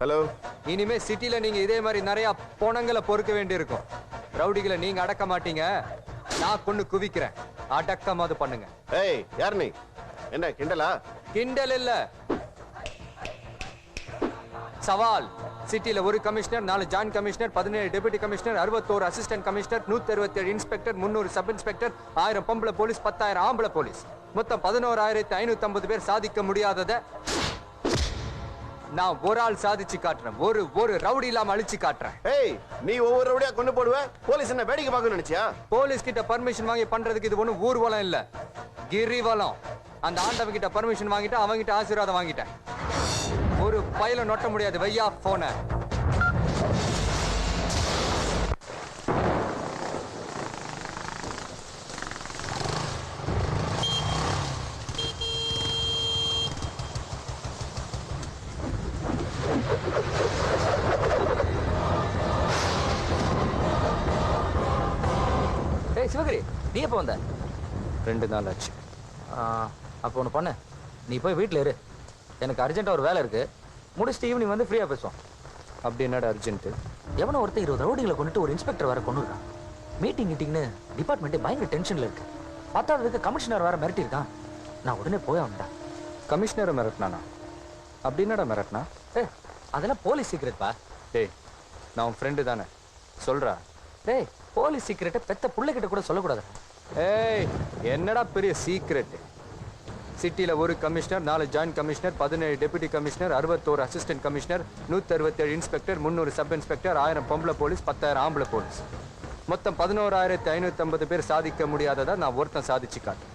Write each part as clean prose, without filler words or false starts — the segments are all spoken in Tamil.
ஹலோ. இனிமே சிட்டில நீங்க இதே மாதிரி நிறைய பொணங்களை பொறுக்க வேண்டி இருக்கும். ரவுடிகளை நீங்க அடக்க மாட்டீங்க, நான் கொண்டு குவிக்கிறேன். அடக்கமாவது பண்ணுங்க. ஏய், யார் நீ? என்ன கிண்டலா? கிண்டல் இல்ல, சவால். சிட்டில ஒரு commissioner, 4 joint commissioner, 17 deputy commissioner, 61 assistant commissioner, 167 inspector, 300 sub inspector, 1000 பொம்பளை போலீஸ், 10,000 ஆம்பளை போலீஸ், மொத்தம் 11,550 பேர் சாதிக்க முடியாதத நான் ஒரு ஆள் சாதிச்சு காட்டுறேன். ஒரு ரவுடி இல்லாம அழிச்சு காட்டுறேன். ஏய், நீ ஒவ்வொரு ரவுடியா கொண்டு போடுவ, போலீஸ் என்ன வேடிக்கை பார்க்கணும்னு நினைச்சியா? போலீஸ் கிட்ட பர்மிஷன் வாங்கி பண்றதுக்கு இது ஒண்ணும் ஊர்வலம் இல்ல, கிரிவலம். அந்த ஆண்டவன் கிட்ட பர்மிஷன் வாங்கிட்டு அவங்கிட்ட ஆசீர்வாதம் வாங்கிட்டேன். ஒரு பையில நொட்ட முடியாது. வையா போன. சிவகிரி, நீ எப்போ வந்த? 2 நாள் ஆச்சு. அப்போ ஒன்று பண்ணு, நீ போய் வீட்டில் இரு. எனக்கு அர்ஜென்ட்டாக ஒரு வேலை இருக்கு, முடிச்சுட்டு ஈவினிங் வந்து ஃப்ரீயாக பேசுவோம். அப்படி என்னடா அர்ஜென்ட்? எவனோ ஒருத்தர் 20 ரவுடிகளை கொண்டுட்டு ஒரு இன்ஸ்பெக்டர் வேற கொண்டு இருக்கான். மீட்டிங்னு டிபார்ட்மெண்ட்டே பயங்கர டென்ஷனில் இருக்கு. பத்தாவதுக்கு கமிஷனர் வேற மிரட்டியிருக்கான். நான் உடனே போய் வந்தேன். கமிஷனரை மிரட்டினானா? அப்படி என்னடா மிரட்டினா? அதெல்லாம் போலீஸ் சீக்ரெட்பா. டேய், நான் உன் ஃப்ரெண்டு தானே, சொல்றா. டேய், போலீஸ் சீக்ரெட்டை பெத்த புள்ளைகிட்ட கூட சொல்லக்கூடாது. ஏய், என்னடா பெரிய சீக்ரெட்? சிட்டில ஒரு commissioner, 4 joint commissioner, 17 deputy commissioner, 61 assistant commissioner, 167 inspector, 300 sub inspector, 1000 பொம்பளை போலீஸ், 10,000 ஆம்பளை போலீஸ், மொத்தம் 11,550 பேர் சாதிக்க முடியாததா நான் ஒருத்தன் சாதிச்சு காட்டேன்.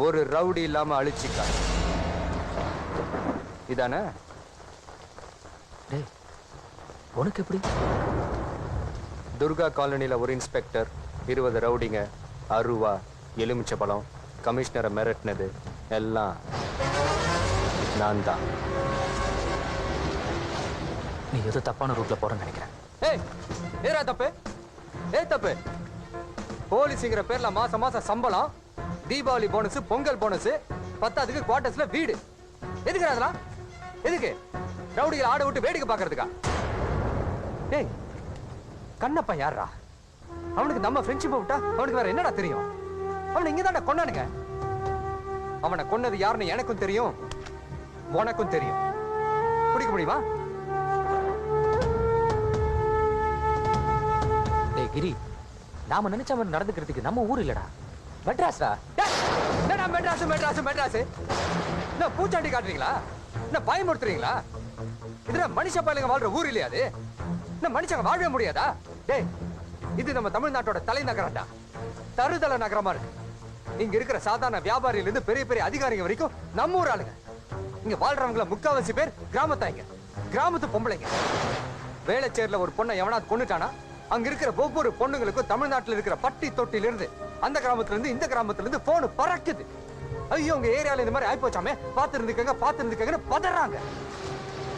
ஒரு ரவுடி இல்லாம அழிச்சு காட்டேன். இதானே? டேய், உனக்கு எப்படி? துர்கா காலனில ஒரு இன்ஸ்பெக்டர், 20 ரவுடிங்க, அருவா, எலுமிச்சை பழம், கமிஷனரை மிரட்டினது எல்லாம் நான் தான். நீ ஏதோ தப்பான ரூட்ல போறேன்னு நினைக்கிறேன். ஏய், ஏரா தப்பு? தப்பு. போலீஸ்ங்கிற பேர்ல மாசம் மாசம் சம்பளம், தீபாவளி போனஸ், பொங்கல் போனஸ், 10க்கு குவார்டர்ஸ்ல வீடு. எதுக்கு அதெல்லாம்? எதுக்கு? ரவுடிகளை ஆட விட்டு வேடிக்கை பார்க்கறதுக்கா? ஏய், கண்ணப்பா யாரா? அவனுக்கு நம்ம ஃப்ரெண்ட்ஷிப்பை விட்டா அவனுக்கு வேற என்னடா தெரியும்? அவனை இங்க தானே கொண்டானுங்க. அவனை கொன்னது யாருன்னு எனக்கும் தெரியும், உனக்கும் தெரியும். பிடிக்க முடியுமா? டேய் கிரி, நாம நினைச்ச மாதிரி நடந்துக்கிறதுக்கு நம்ம ஊர் இல்லடா, மெட்ராஸ்டா. என்னடா மெட்ராஸ் மெட்ராஸ் மெட்ராஸ்? என்ன பூச்சாண்டி காட்டுறீங்களா? என்ன பயமுறுத்துறீங்களா? இதுல மனுஷ பையலுங்க வாழ்ற ஊர் இல்லையா அது? என்ன மனுஷங்க வாழவே முடியாதா? டேய், இது நம்ம தமிழ்நாட்டோட தலைநகரம்டா, தருதல நகரமா இருக்கு. இங்க இருக்கிற சாதாரண வியாபாரியில இருந்து பெரிய பெரிய அதிகாரிங்க வரைக்கும் நம்ம ஊர் ஆளுங்க. இங்க வாழ்றவங்கள முக்காவாசி பேர் கிராமத்தாய்ங்க, கிராமத்து பொம்பளைங்க. வேலைச்சேர்ல ஒரு பொண்ணை எவனாவது கொண்டுட்டானா அங்க இருக்கிற ஒவ்வொரு பொண்ணுங்களுக்கும் தமிழ்நாட்டில் இருக்கிற பட்டி தொட்டில இருந்து, அந்த கிராமத்துல இருந்து இந்த கிராமத்துல இருந்து போன் பறக்குது. ஐயோ, உங்க ஏரியால இந்த மாதிரி ஆயிப்போச்சாமே, பாத்து இருந்துக்கங்கன்னு பதறாங்க.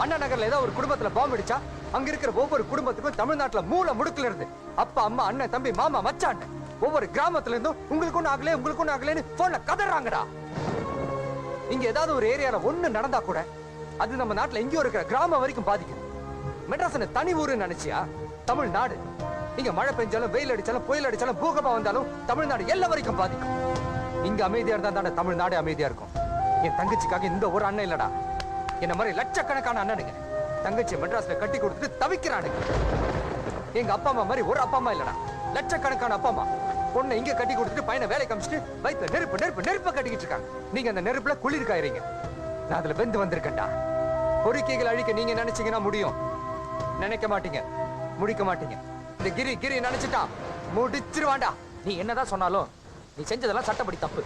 அண்ணா நகர்ல ஏதாவது ஒரு குடும்பத்துல பாம்பு அடிச்சா அங்க இருக்கிற ஒவ்வொரு குடும்பத்துக்கும் தமிழ்நாட்டுல மூல முடுக்குல இருந்து அப்பா, அம்மா, அண்ணன், தம்பி, மாமா, மச்சான், ஒவ்வொரு கிராமத்துல இருந்தும் உங்களுக்கு ஒண்ணு ஆகலன்னு போன்ல கதறாங்கடா. இங்க ஏதாவது ஒரு ஏரியால ஒண்ணு நடந்தா கூட அது நம்ம நாட்டுல எங்கேயோ இருக்கிற கிராமம் வரைக்கும் பாதிக்குது. மெட்ராஸ் தனி ஊருன்னு நினைச்சியா? தமிழ்நாடு. இங்க மழை பெஞ்சாலும், வெயில் அடிச்சாலும், புயல் அடிச்சாலும், பூகம்பம் வந்தாலும் தமிழ்நாடு எல்லா வரைக்கும் பாதிக்கும். இங்க அமைதியா இருந்தா தானே தமிழ்நாடு அமைதியா இருக்கும். என் தங்கச்சிக்காக இந்த ஒரு அண்ணன் இல்லடா, என்ன மாதிரி லட்சக்கணக்கான அண்ணனுங்க தங்கச்சி மெட்ராஸ்ல கட்டி கொடுத்துட்டு தவிக்கிறானுங்க. எங்க அப்பா அம்மா மாதிரி ஒரு அப்பா அம்மா இல்லடா, லட்சக்கணக்கான அப்பா அம்மா பொண்ணை இங்க கட்டி கொடுத்துட்டு பையனை வேலை காமிச்சிட்டு வயிற்றுல நெருப்ப கட்டிக்கிட்டு இருக்காங்க. நீங்க அந்த நெருப்புல குளிர் காயறீங்க, நான் அதுல வெந்து வந்திருக்கேன்டா. பொறுக்கைகள் அழிக்க நீங்க நினைச்சீங்கன்னா முடியும், நினைக்க மாட்டீங்க, முடிக்க மாட்டீங்க. இந்த கிரி நினைச்சிட்டா முடிச்சிருவாண்டா. நீ என்னதான் சொன்னாலும் நீ செஞ்சதெல்லாம் சட்டப்படி தப்பு.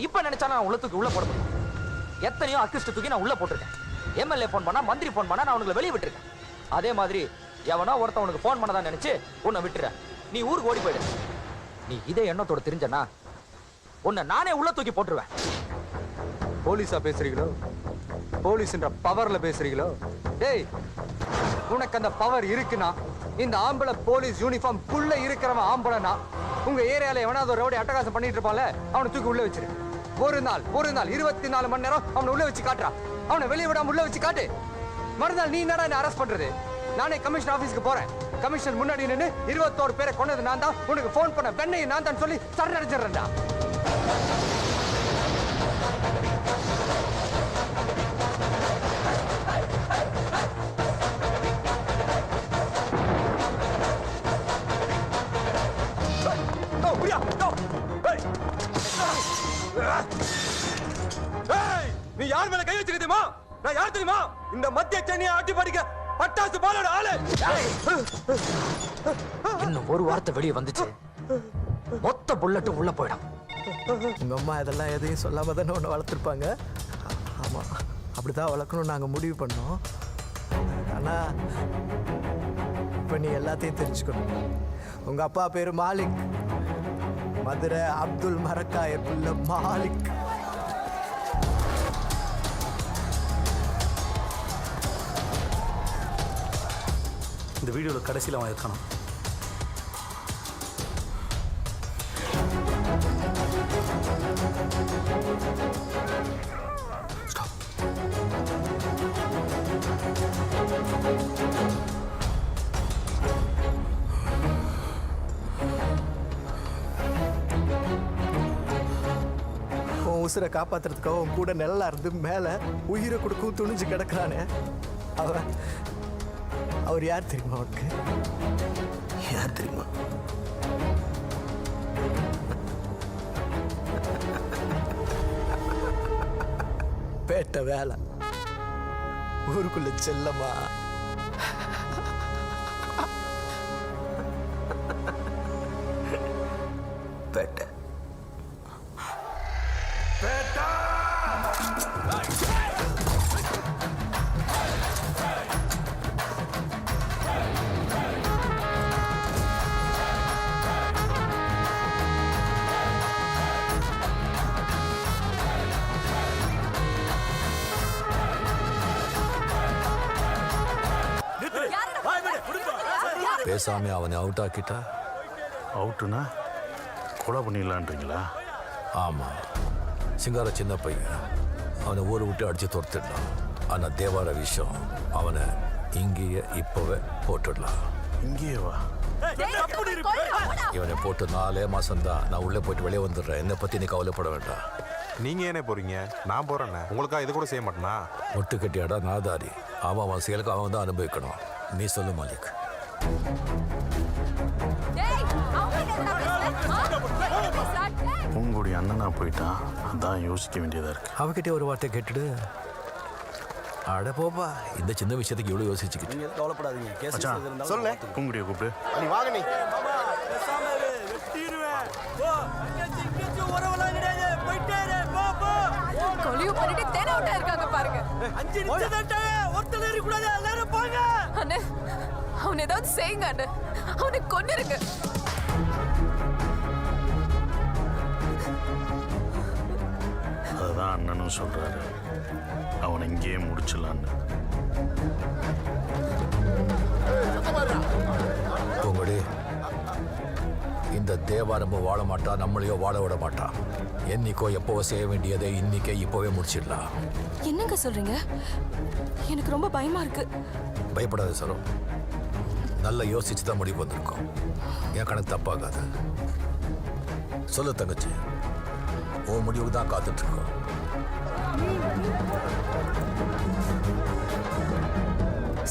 இப்ப நினைச்சாலும் நான் உள்ளத்துக்கு உள்ள போட முடியும். எத்தனையோ அக்யூஸ்ட் தூக்கி நான் உள்ள போட்டிருக்கேன். எம்எல்ஏ போன் பண்ணா, மந்திரி போன் பண்ணா நான் உங்களை வெளியே விட்டுருக்கேன். அதே மாதிரி எவனோ ஒருத்தன் உனக்கு போன் பண்ணதான் நினைச்சு உன்னை விட்டுற, நீ ஊருக்கு ஓடி போயிடு. நீ இதே எண்ணத்தோட தெரிஞ்சனா உன்னை நானே உள்ள தூக்கி போட்டுருவேன். போலீஸா பேசுறீங்களோ? போலீஸ்ன்ற பவர்ல பேசுறீங்களோ? டேய், உனக்கு அந்த பவர் இருக்குன்னா இந்த ஆம்பளை போலீஸ் யூனிஃபார்ம் குள்ள இருக்கிறவன் ஆம்பளைனா உங்க ஏரியால எவனாவது ஒரு ரவுடி அட்டகாசம் பண்ணிட்டு இருப்பான்ல, அவனை தூக்கி உள்ள வச்சிரு. ஒரு நாள் 24 மணி நேரம் அவனை உள்ள வச்சு காட்டுறா. அவனை வெளியே விடாம உள்ள வச்சு காட்டு. மறுநாள் நீ என்னடா என்ன அரெஸ்ட் பண்றது? நானே கமிஷன் ஆபீஸ்க்கு போறேன். கமிஷன் முன்னாடி நின்னு 21 பேரை கொன்னது நான் தான், உனக்கு போன் பண்ண வெண்ணையை நான் தான் சொல்லி சரணடைஞ்சிடறேன்டா. நீ யார் மேல கை வச்சிருக்க தெரியுமா? நான் யார் தெரியுமா? இந்த மத்திய சென்னையை ஆட்டி படிக்க பட்டாசு பாலோட ஆளு. இன்னும் ஒரு வார்த்தை வெளியே வந்துச்சு, மொத்த புல்லட்டும் உள்ள போயிடும். உங்க அம்மா இதெல்லாம் எதையும் சொல்லாம தானே ஒன்று வளர்த்துருப்பாங்க. ஆமா, அப்படிதான் வளர்க்கணும்னு நாங்கள் முடிவு பண்ணோம். ஆனா இப்போ நீ எல்லாத்தையும் தெரிஞ்சுக்கணும். உங்க அப்பா பேரு மாலிக், மதுரை அப்துல் மரக்காய புள்ள மாலிக். இந்த வீடியோவில் கடைசியில் அவன் இருக்கணும். உன் உசுரை காப்பாத்துறதுக்காக உன் கூட நல்லா இருந்து மேலே உயிரை கொடுக்கும் துணிஞ்சு கிடக்குறானே, அவர் யார் தெரியுமா? அவனுக்கு யார் தெரியுமா? பேட்ட வேலை, ஊருக்குள்ள செல்லமா. பேட்ட பேசாம அவனை அவுட் ஆக்கிட்டா? அவுட்டுனா கொலை பண்ணிடலான்றீங்களா? ஆமா, சிங்கார சின்ன பையன், அவனை ஊரை விட்டு அடிச்சு துரத்திடலாம். ஆனா தேவார விஷயம், அவனை இங்கேயே இப்பவே போட்டுடலாம். இங்கேயே வா. இவனை போட்டு 4 மாசம்தான். நான் உள்ளே போயிட்டு வெளியே வந்துடுறேன். என்னை பத்தி நீ கவலைப்பட வேண்டாம். நீங்க ஏனே போறீங்க? நான் போறேண்ணே. உங்களுக்கா இது கூட செய்ய மாட்டேனா? ஒட்டு கட்டியாடா நாதாரி. அவன் செயலுக்கு அவன் தான் அனுபவிக்கணும். நீ சொல்லு மாலிக். உங்களுடைய அண்ணனா போயிட்டான், அதான் யோசிக்க வேண்டியதா இருக்கு. அவகிட்டே ஒரு வார்த்தை கேட்டுடு. அட போப்பா, இந்த சின்ன விஷயத்துக்கு இவ்வளவு யோசிச்சுக்கிட்டு. நீங்க கவலைப்படாதீங்க. சொல்லு. உங்களுடைய கூப்பிடு. நீ வாங்க. நீ கொலியோ பண்ணிட்டு தேன அவுட்டா இருக்காங்க பாருங்க. 5 நிமிஷம் தான்டா, ஒருத்தர் ஏறி கூடாது, எல்லாரும் போங்க. அண்ணே, அவன் ஏதாவது செய்யுங்க அண்ணே, அவனை கொன்னிருங்க. அதுதான் அண்ணனும் சொல்றாரு, அவனை இங்கேயே முடிச்சிடலான்னு. உங்களுடைய இந்த தேவாரம்ப வாழ மாட்டா, நம்மளையோ வாழ விட மாட்டான். என்னைக்கோ எப்போவோ செய்ய வேண்டியதை இன்னைக்கே இப்போவே முடிச்சிடலாம். என்னங்க சொல்றீங்க? எனக்கு ரொம்ப பயமா இருக்கு. பயப்படாத சரோ, நல்லா யோசிச்சு தான் முடிவு வந்திருக்கோம். என் கணக்கு தப்பாகாது. சொல்லு தங்கச்சி, உன் முடிவுக்கு தான் காத்துட்டு இருக்கோம்.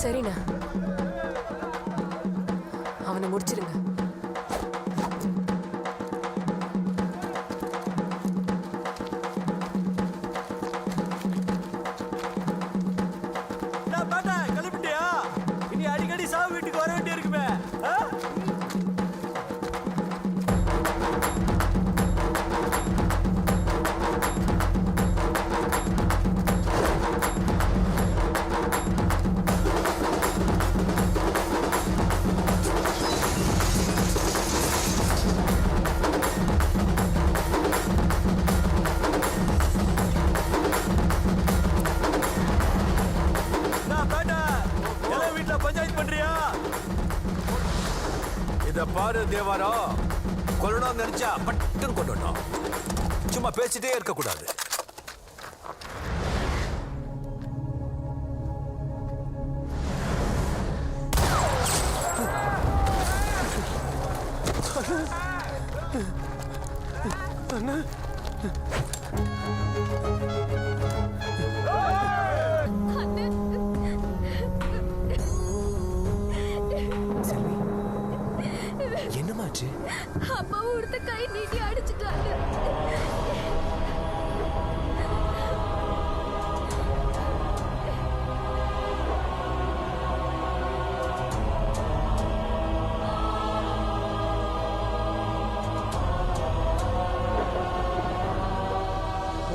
சரிண்ணா, அவனை முடிச்சிருங்க. கிளம்பிட்டியா? இனி அடிக்கடி சாவு வீட்டுக்கு வர வேண்டிய இருக்குமே. இத பாரு தேவாரா, கொல்லணும் நினைச்சா பட்டுன்னு கொல்லணும். சும்மா பேசிட்டே இருக்கக்கூடாது. என்னமாச்சு? அப்பா ஒருத்த கை நீட்டி அடிச்சுட்டாங்க.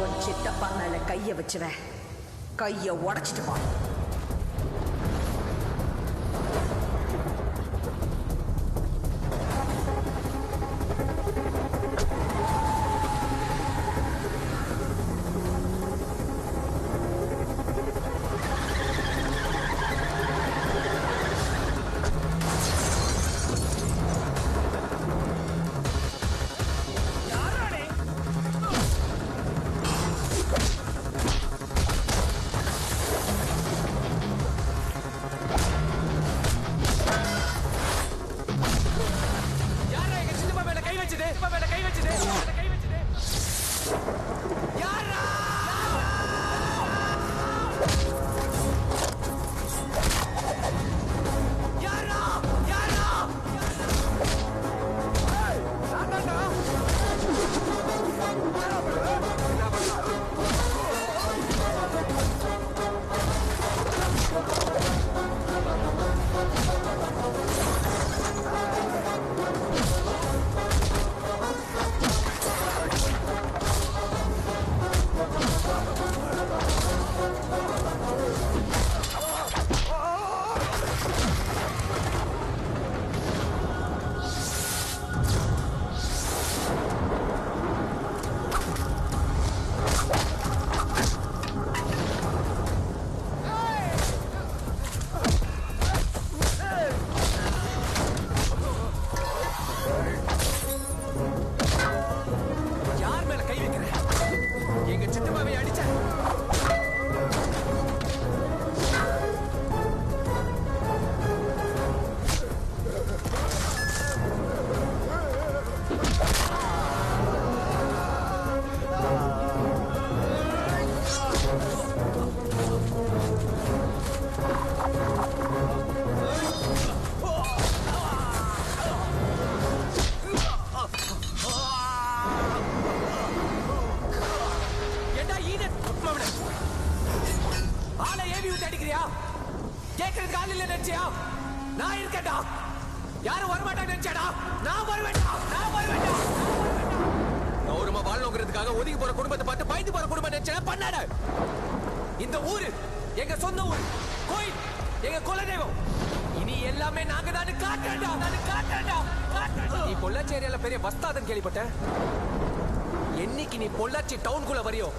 உன் சித்தப்பா மேல கைய வச்சுவேன், கைய உடைச்சிட்டு போ. இந்த ஊரு எங்க சொந்த ஊர், கோயில் எங்க குலதெய்வம். இனி எல்லாமே நாங்க தான் காட்டேன்டா. நீ பொள்ளாச்சி ஏரியால பெரிய வஸ்தாதன் கேள்விப்பட்டேன். என்னைக்கு நீ பொள்ளாச்சி டவுனுக்குள்ள வரியோ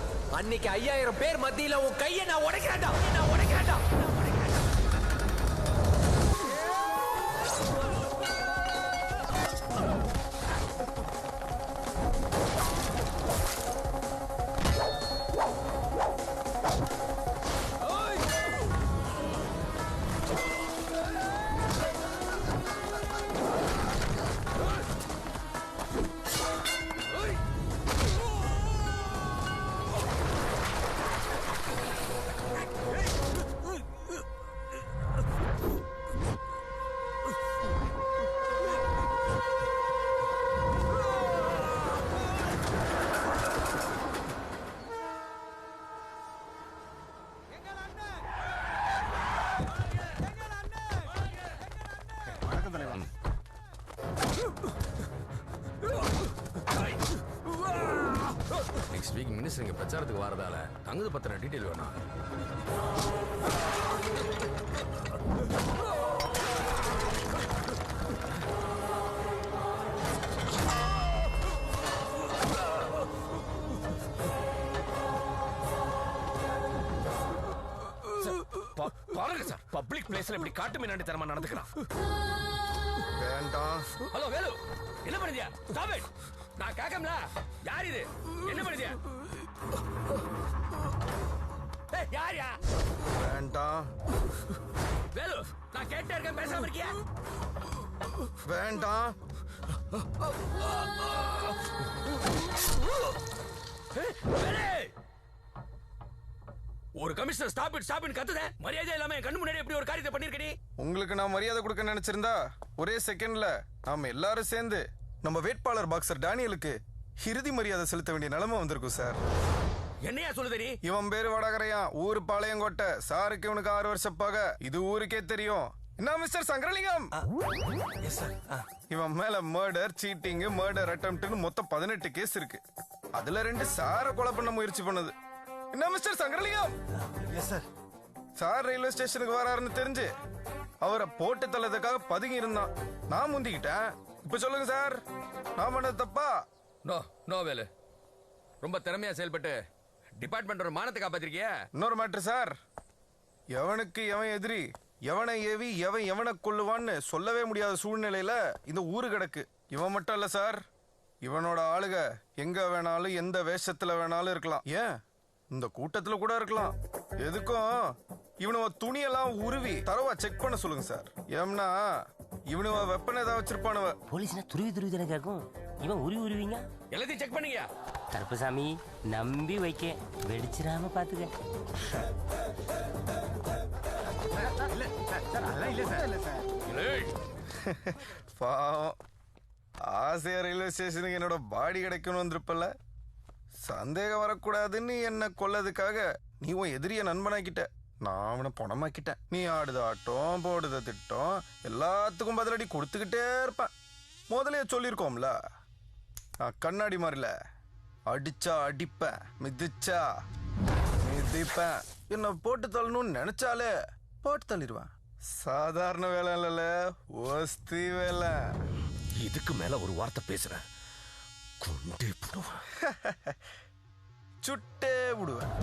அன்னைக்கு 5000 பேர் மத்தியில உன் கையை நான் உடைக்கிறேன்டா. நெக்ஸ்ட் வீக் மினிஸ்டர் இங்க பிரச்சாரத்துக்கு வரதால தங்குது பத்தின டீட்டெயில் வேணும். பாருங்க சார், பப்ளிக் பிளேஸ்ல இப்படி காட்டு மீனாண்டி தரமா நடந்துக்கிறான். வேண்டாம். ஹலோ வேலு, என்ன பண்ணுதியா? Stop it. நான் கேக்கம்ல, யார் இது? என்ன பண்ணுதியா? ஏய் யாரியா? வேண்டாம். வேலு, நான் கேட்டே இருக்கேன், பேசாம இருக்கியா? வேண்டாம். ஒரு கமிஷனர் ஸ்டாப் கத்துத மரியாதை இல்லாம என் கண்ணு முன்னாடி எப்படி ஒரு காரியத்தை பண்ணிருக்கடி? உங்களுக்கு நான் மரியாதை கொடுக்க நினைச்சிருந்தா ஒரே செகண்ட்ல நாம எல்லாரும் சேர்ந்து நம்ம வேட்பாளர் பாக்ஸர் டேனியலுக்கு இறுதி மரியாதை செலுத்த வேண்டிய நிலைமை வந்திருக்கும் சார். என்னையா சொல்லுது நீ? இவன் பேரு வடகரையா, ஊரு பாளையங்கோட்டை. சாருக்கு இவனுக்கு 6 வருஷம் பாக. இது ஊருக்கே தெரியும். என்ன மிஸ்டர் சங்கரலிங்கம்? இவன் மேல மர்டர், சீட்டிங், மர்டர் அட்டெம்ப்ட்னு மொத்தம் 18 கேஸ் இருக்கு. அதுல 2 சாரை கொலை பண்ண முயற்சி பண்ணது. என்ன மிஸ்டர் சங்கரலிங்கம்? சார் ரயில்வே ஸ்டேஷனுக்கு வராருன்னு தெரிஞ்சு அவரை போட்டு தள்ளதுக்காக பதுங்கி இருந்தான். நான் முந்திக்கிட்டேன். இப்ப சொல்லுங்க சார், நான் பண்ணது தப்பா? நோ வேலு, ரொம்ப திறமையா செயல்பட்டு டிபார்ட்மெண்டோட மானத்தை காப்பாத்திருக்கிய. இன்னொரு மேட்ரு சார், எவனுக்கு எவன் எதிரி, எவனை ஏவி எவனை கொல்லுவான்னு சொல்லவே முடியாத சூழ்நிலையில இந்த ஊரு கிடக்கு. இவன் மட்டும் இல்ல சார், இவனோட ஆளுக எங்க வேணாலும் எந்த வேஷத்துல வேணாலும் இருக்கலாம். ஏன் இந்த கூட்டத்துல கூட இருக்கலாம். எதுக்கும் இவனுவ துணியெல்லாம் உருவி தரவா செக் பண்ண சொல்லுங்க சார். ஏம்னா இவனுவ வெப்பன் ஏதாவது வச்சிருப்பானுவ. போலீஸ்னா துருவி தானே கேட்கும். இவன் உருவிங்க எல்லாத்தையும் செக் பண்ணீங்க. கருப்பசாமி நம்பி வைக்க, வெடிச்சிடாம பாத்துக்க. பாவம், ஆசையா ரயில்வே ஸ்டேஷனுக்கு என்னோட பாடி கிடைக்கணும் வந்திருப்பல. சந்தேகம் வரக்கூடாதுன்னு என்ன கொல்லதுக்காக நீ உன் எதிரிய நண்பனாக்கிட்ட, நான் அவனை பணமாக்கிட்டேன். நீ ஆடுத ஆட்டம், போடுத திட்டம், எல்லாத்துக்கும் பதிலடி கொடுத்துக்கிட்டே இருப்பேன். முதலே சொல்லியிருக்கோம்ல, நான் கண்ணாடி மாதிரில அடிச்சா அடிப்பேன், மிதிச்சா மிதிப்பேன். என்ன போட்டு தள்ளணும்னு நினைச்சாலே போட்டு தள்ளிடுவேன். சாதாரண வேலை இல்லைல்ல, ஒஸ்தி வேலை. இதுக்கு மேல ஒரு வார்த்தை பேசுறேன், கொண்டே போடுவேன். சுட்டே விடுவேன்.